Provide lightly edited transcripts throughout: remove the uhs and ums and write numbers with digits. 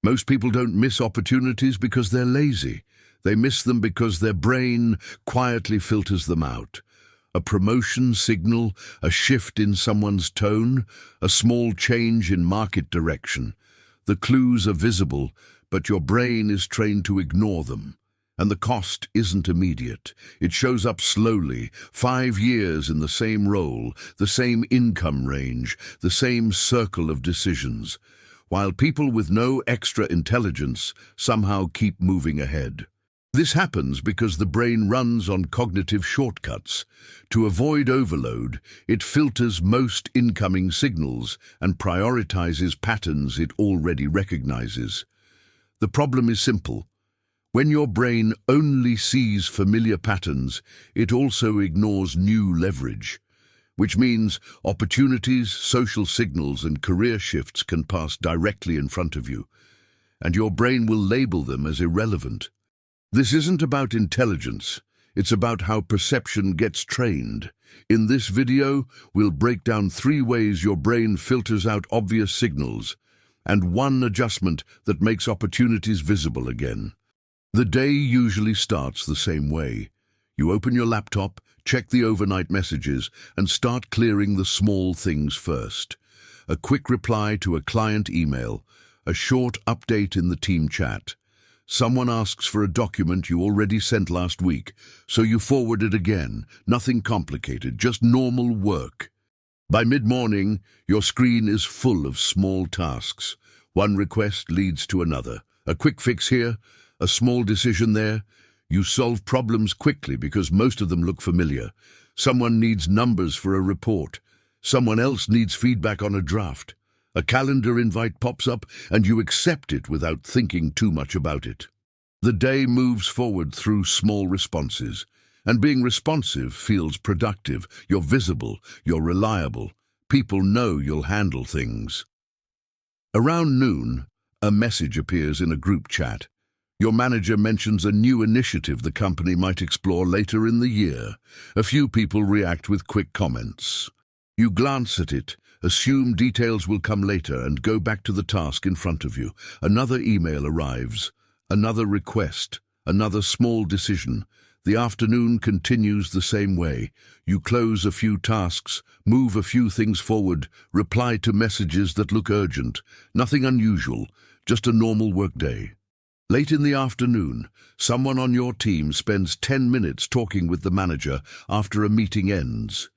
Most people don't miss opportunities because they're lazy. They miss them because their brain quietly filters them out. A promotion signal, a shift in someone's tone, a small change in market direction. The clues are visible, but your brain is trained to ignore them. And the cost isn't immediate. It shows up slowly, 5 years in the same role, the same income range, the same circle of decisions, while people with no extra intelligence somehow keep moving ahead. This happens because the brain runs on cognitive shortcuts. To avoid overload, it filters most incoming signals and prioritizes patterns it already recognizes. The problem is simple. When your brain only sees familiar patterns, it also ignores new leverage, which means opportunities, social signals, and career shifts can pass directly in front of you, and your brain will label them as irrelevant. This isn't about intelligence, it's about how perception gets trained. In this video, we'll break down 3 ways your brain filters out obvious signals, and 1 adjustment that makes opportunities visible again. The day usually starts the same way. You open your laptop, check the overnight messages, and start clearing the small things first. A quick reply to a client email, a short update in the team chat. Someone asks for a document you already sent last week, so you forward it again. Nothing complicated, just normal work. By mid-morning, your screen is full of small tasks. One request leads to another. A quick fix here, a small decision there. You solve problems quickly because most of them look familiar. Someone needs numbers for a report. Someone else needs feedback on a draft. A calendar invite pops up and you accept it without thinking too much about it. The day moves forward through small responses, and being responsive feels productive. You're visible, you're reliable. People know you'll handle things. Around noon, a message appears in a group chat. Your manager mentions a new initiative the company might explore later in the year. A few people react with quick comments. You glance at it, assume details will come later, and go back to the task in front of you. Another email arrives, another request, another small decision. The afternoon continues the same way. You close a few tasks, move a few things forward, reply to messages that look urgent. Nothing unusual, just a normal workday. Late in the afternoon, someone on your team spends 10 minutes talking with the manager after a meeting ends.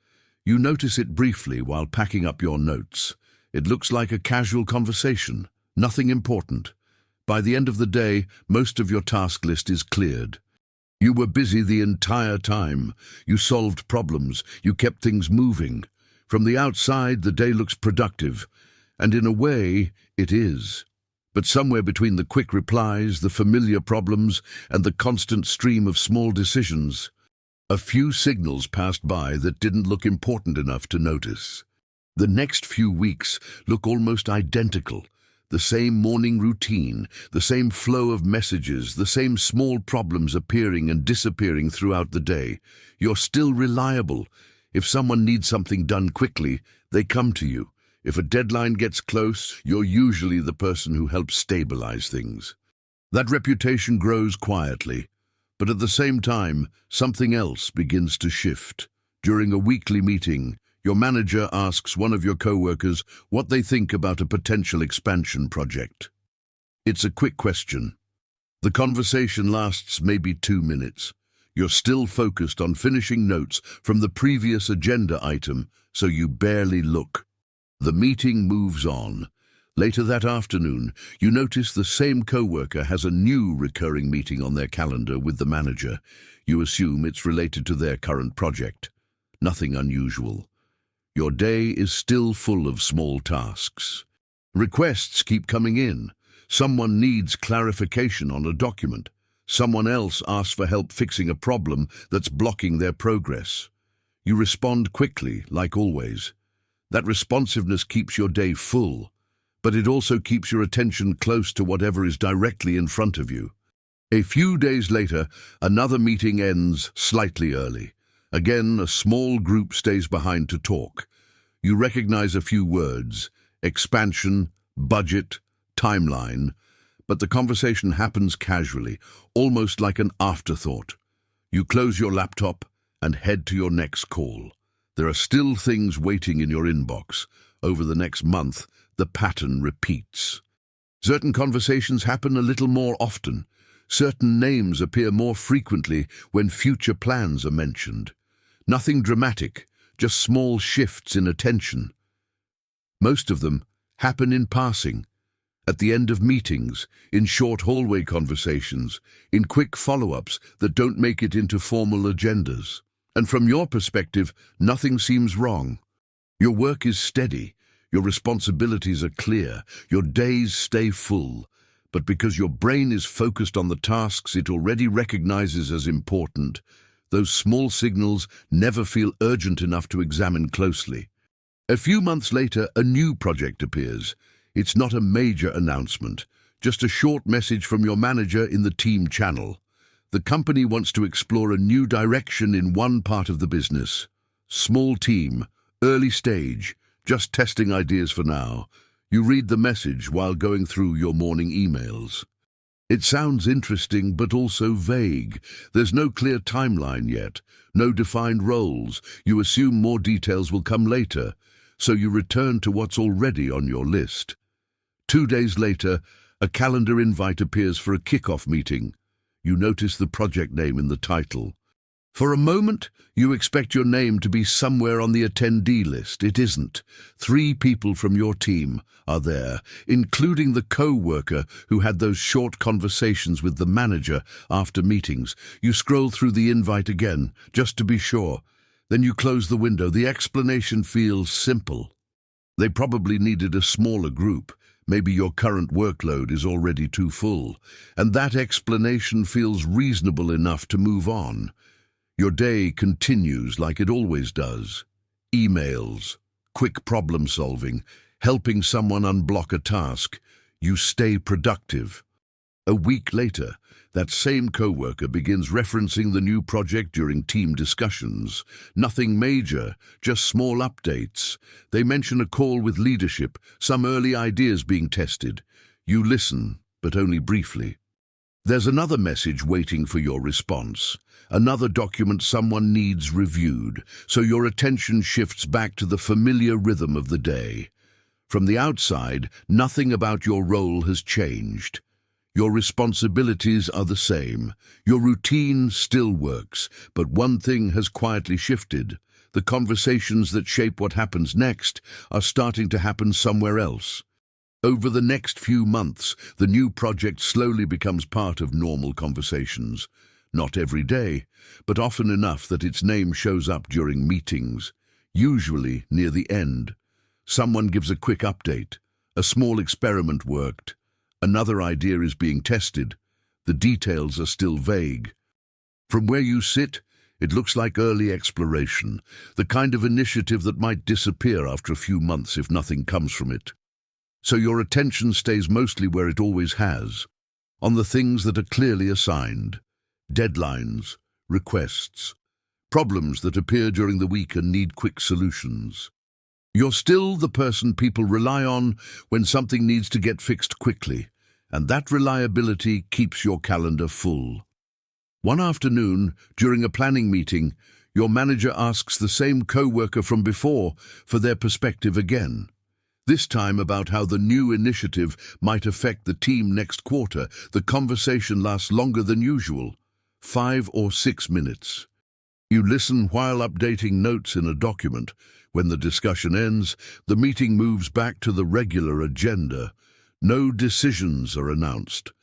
You notice it briefly while packing up your notes. It looks like a casual conversation, nothing important. By the end of the day, most of your task list is cleared. You were busy the entire time. You solved problems. You kept things moving. From the outside, the day looks productive, and in a way, it is. But somewhere between the quick replies, the familiar problems, and the constant stream of small decisions, a few signals passed by that didn't look important enough to notice. The next few weeks look almost identical. The same morning routine, the same flow of messages, the same small problems appearing and disappearing throughout the day. You're still reliable. If someone needs something done quickly, they come to you. If a deadline gets close, you're usually the person who helps stabilize things. That reputation grows quietly, but at the same time, something else begins to shift. During a weekly meeting, your manager asks one of your coworkers what they think about a potential expansion project. It's a quick question. The conversation lasts maybe 2 minutes. You're still focused on finishing notes from the previous agenda item, so you barely look. The meeting moves on. Later that afternoon, you notice the same coworker has a new recurring meeting on their calendar with the manager. You assume it's related to their current project. Nothing unusual. Your day is still full of small tasks. Requests keep coming in. Someone needs clarification on a document. Someone else asks for help fixing a problem that's blocking their progress. You respond quickly, like always. That responsiveness keeps your day full, but it also keeps your attention close to whatever is directly in front of you. A few days later, another meeting ends slightly early. Again, a small group stays behind to talk. You recognize a few words: expansion, budget, timeline, but the conversation happens casually, almost like an afterthought. You close your laptop and head to your next call. There are still things waiting in your inbox. Over the next month, the pattern repeats. Certain conversations happen a little more often. Certain names appear more frequently when future plans are mentioned. Nothing dramatic, just small shifts in attention. Most of them happen in passing, at the end of meetings, in short hallway conversations, in quick follow-ups that don't make it into formal agendas. And from your perspective, nothing seems wrong. Your work is steady, your responsibilities are clear, your days stay full. But because your brain is focused on the tasks it already recognizes as important, those small signals never feel urgent enough to examine closely. A few months later, a new project appears. It's not a major announcement, just a short message from your manager in the team channel. The company wants to explore a new direction in one part of the business. Small team, early stage, just testing ideas for now. You read the message while going through your morning emails. It sounds interesting but also vague. There's no clear timeline yet, no defined roles. You assume more details will come later, so you return to what's already on your list. 2 days later, a calendar invite appears for a kickoff meeting. You notice the project name in the title. For a moment, you expect your name to be somewhere on the attendee list. It isn't. 3 people from your team are there, including the co-worker who had those short conversations with the manager after meetings. You scroll through the invite again, just to be sure. Then you close the window. The explanation feels simple. They probably needed a smaller group. Maybe your current workload is already too full, and that explanation feels reasonable enough to move on. Your day continues like it always does. Emails, quick problem solving, helping someone unblock a task. You stay productive. A week later, that same coworker begins referencing the new project during team discussions. Nothing major, just small updates. They mention a call with leadership, some early ideas being tested. You listen, but only briefly. There's another message waiting for your response, another document someone needs reviewed, so your attention shifts back to the familiar rhythm of the day. From the outside, nothing about your role has changed. Your responsibilities are the same. Your routine still works, but one thing has quietly shifted. The conversations that shape what happens next are starting to happen somewhere else. Over the next few months, the new project slowly becomes part of normal conversations. Not every day, but often enough that its name shows up during meetings, usually near the end. Someone gives a quick update. A small experiment worked. Another idea is being tested. The details are still vague. From where you sit, it looks like early exploration, the kind of initiative that might disappear after a few months if nothing comes from it. So your attention stays mostly where it always has, on the things that are clearly assigned. Deadlines, requests, problems that appear during the week and need quick solutions. You're still the person people rely on when something needs to get fixed quickly, and that reliability keeps your calendar full. One afternoon, during a planning meeting, your manager asks the same co-worker from before for their perspective again. This time about how the new initiative might affect the team next quarter. The conversation lasts longer than usual, 5 or 6 minutes. You listen while updating notes in a document. When the discussion ends, the meeting moves back to the regular agenda. No decisions are announced.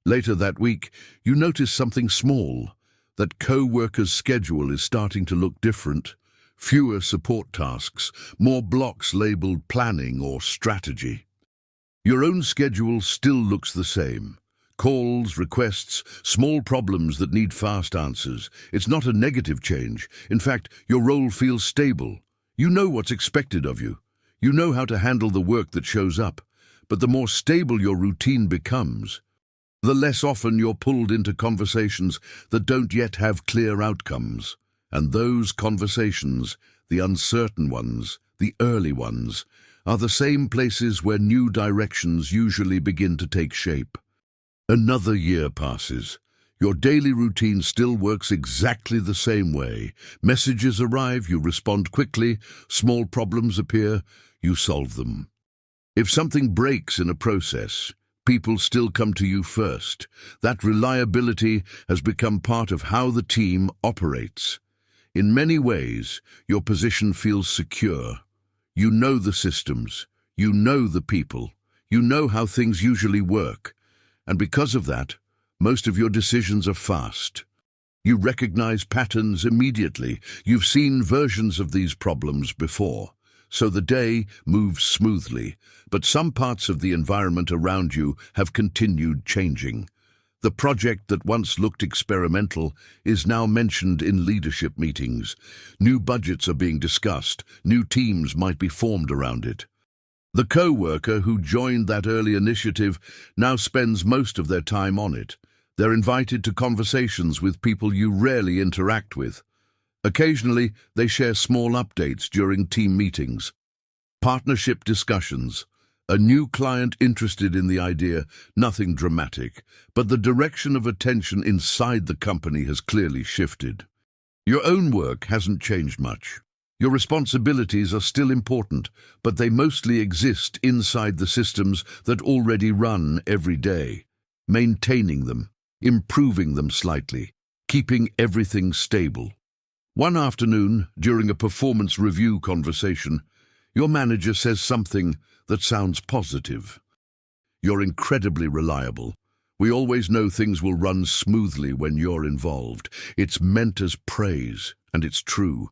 Later that week, you notice something small. That co-worker's schedule is starting to look different. Fewer support tasks, more blocks labeled planning or strategy. Your own schedule still looks the same. Calls, requests, small problems that need fast answers. It's not a negative change. In fact, your role feels stable. You know what's expected of you. You know how to handle the work that shows up. But the more stable your routine becomes, the less often you're pulled into conversations that don't yet have clear outcomes. And those conversations, the uncertain ones, the early ones, are the same places where new directions usually begin to take shape. Another year passes. Your daily routine still works exactly the same way. Messages arrive, you respond quickly. Small problems appear, you solve them. If something breaks in a process, people still come to you first. That reliability has become part of how the team operates. In many ways, your position feels secure. You know the systems, you know the people, you know how things usually work. And because of that, most of your decisions are fast. You recognize patterns immediately. You've seen versions of these problems before. So the day moves smoothly, but some parts of the environment around you have continued changing. The project that once looked experimental is now mentioned in leadership meetings. New budgets are being discussed. New teams might be formed around it. The co-worker who joined that early initiative now spends most of their time on it. They're invited to conversations with people you rarely interact with. Occasionally, they share small updates during team meetings. Partnership discussions. A new client interested in the idea, nothing dramatic, but the direction of attention inside the company has clearly shifted. Your own work hasn't changed much. Your responsibilities are still important, but they mostly exist inside the systems that already run every day. Maintaining them, improving them slightly, keeping everything stable. One afternoon, during a performance review conversation, your manager says something that sounds positive. You're incredibly reliable. We always know things will run smoothly when you're involved. It's meant as praise, and it's true.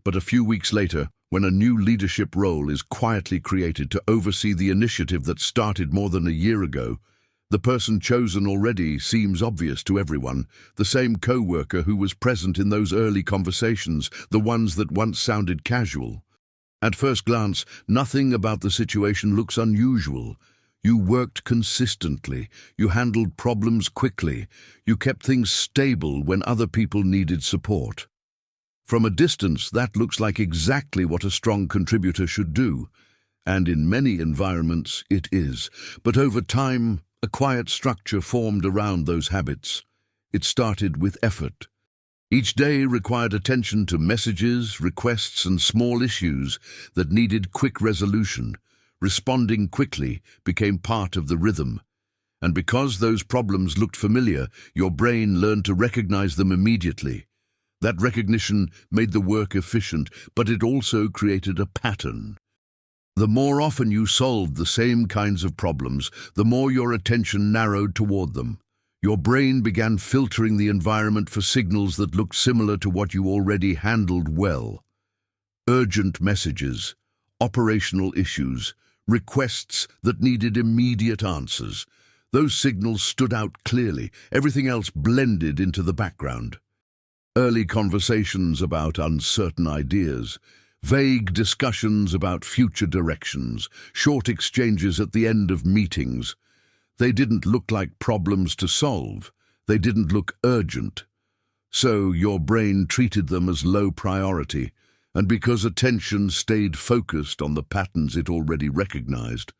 But a few weeks later, when a new leadership role is quietly created to oversee the initiative that started more than a year ago, the person chosen already seems obvious to everyone, the same co-worker who was present in those early conversations, the ones that once sounded casual. At first glance, nothing about the situation looks unusual. You worked consistently, you handled problems quickly, you kept things stable when other people needed support. From a distance, that looks like exactly what a strong contributor should do. And in many environments, it is. But over time, a quiet structure formed around those habits. It started with effort. Each day required attention to messages, requests, and small issues that needed quick resolution. Responding quickly became part of the rhythm. And because those problems looked familiar, your brain learned to recognize them immediately. That recognition made the work efficient, but it also created a pattern. The more often you solved the same kinds of problems, the more your attention narrowed toward them. Your brain began filtering the environment for signals that looked similar to what you already handled well. Urgent messages, operational issues, requests that needed immediate answers. Those signals stood out clearly. Everything else blended into the background. Early conversations about uncertain ideas, vague discussions about future directions, short exchanges at the end of meetings. They didn't look like problems to solve. They didn't look urgent. So your brain treated them as low priority, and because attention stayed focused on the patterns it already recognized,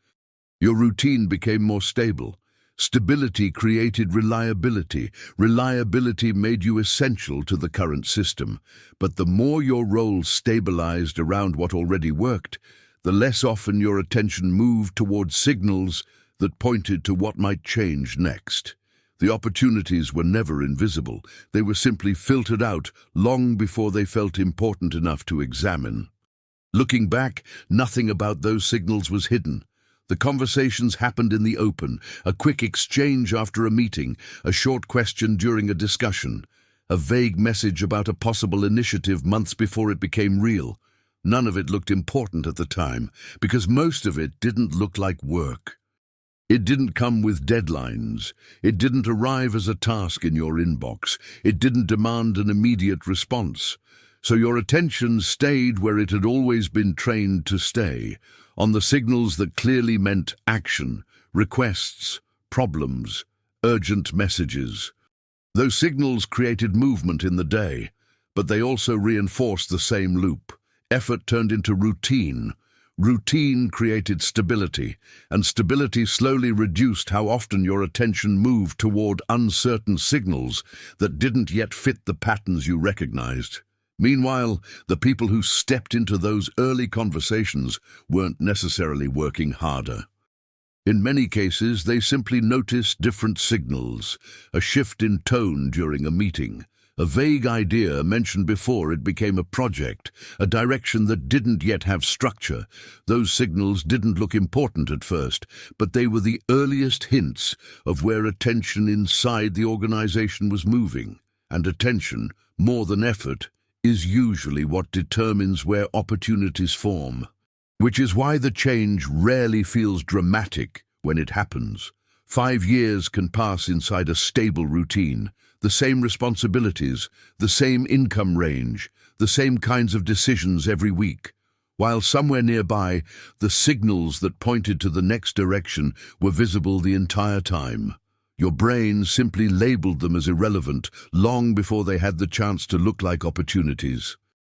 your routine became more stable. Stability created reliability. Reliability made you essential to the current system. But the more your role stabilized around what already worked, the less often your attention moved towards signals that pointed to what might change next. The opportunities were never invisible. They were simply filtered out long before they felt important enough to examine. Looking back, nothing about those signals was hidden. The conversations happened in the open, a quick exchange after a meeting, a short question during a discussion, a vague message about a possible initiative months before it became real. None of it looked important at the time, because most of it didn't look like work. It didn't come with deadlines. It didn't arrive as a task in your inbox. It didn't demand an immediate response. So your attention stayed where it had always been trained to stay, on the signals that clearly meant action, requests, problems, urgent messages. Those signals created movement in the day, but they also reinforced the same loop. Effort turned into routine. Routine created stability, and stability slowly reduced how often your attention moved toward uncertain signals that didn't yet fit the patterns you recognized. Meanwhile, the people who stepped into those early conversations weren't necessarily working harder. In many cases, they simply noticed different signals, a shift in tone during a meeting, a vague idea mentioned before it became a project, a direction that didn't yet have structure. Those signals didn't look important at first, but they were the earliest hints of where attention inside the organization was moving. And attention, more than effort, is usually what determines where opportunities form. Which is why the change rarely feels dramatic when it happens. 5 years can pass inside a stable routine, the same responsibilities, the same income range, the same kinds of decisions every week, while somewhere nearby, the signals that pointed to the next direction were visible the entire time. Your brain simply labeled them as irrelevant long before they had the chance to look like opportunities.